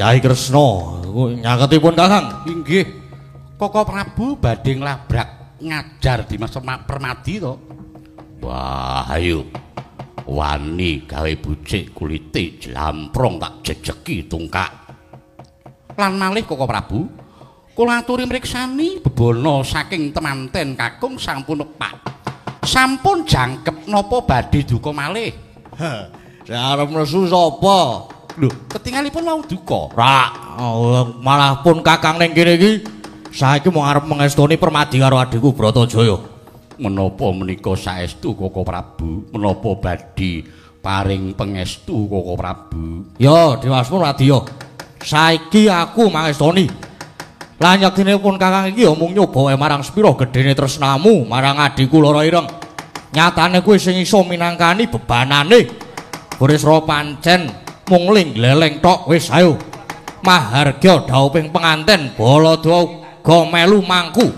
Yai Kresna, nyaketipun Kakang. Inggih. Koko Prabu badhe nglabrak ngajar Dimas Permadi to. Wah, ayo. wani gawe bucik kulite jlamprong tak jejeki tungkak. Lan malih Koko Prabu, kula aturi mriksani bebono saking temanten kakung sampun nepak. Sampun jangkep napa badhe duka malih? Saya arep nesu sapa? Lho, ketingalipun mau duka. Malah pun kakang ning kene iki saiki mau arep mengestoni permadi karo adikku Bratajaya. Menapa menika saestu Koko Prabu? Menapa badhe paring pangestu Koko Prabu? Ya, Dewasmur Radya. Saiki aku mangestoni. Lah nyektinipun kakang iki ya mung nyoba wae marang sepira gedene tresnamu marang adikku Lara Ireng. Nyatane kuwi sing iso minangkani bebanane. Burisra pancen mung ling-leleng tok wis ayo. Mahargya dhauping penganten Baladwa uga melu mangku.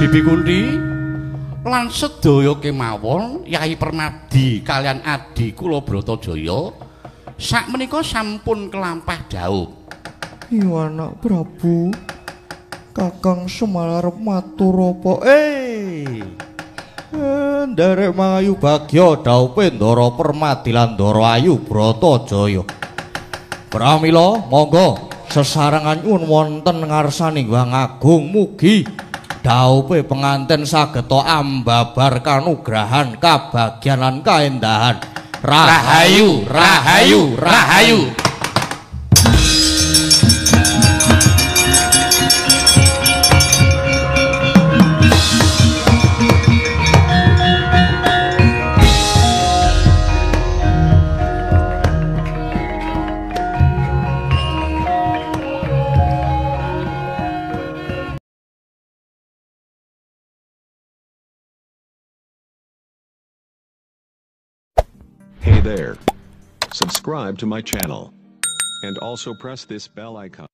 Bibi Kunti lan sedaya kemawon Yai Permadi kalian adi kula Bratajaya sakmenika sampun kelampah dawuh. Iya anak Prabu. Kakang Semar arep matur apa? Nderek mangayu bagya dhaupe Ndara Permadi lan Ndara Ayu Bratajaya. Pramila monggo sesarengan nyuwun wonten ngarsaning Wang Agung mugi dhaupe penganten sageta ambabar kanugrahan kabagyan lan kaendahan. Rahayu, rahayu, rahayu. Hey there. Subscribe to my channel. And also press this bell icon.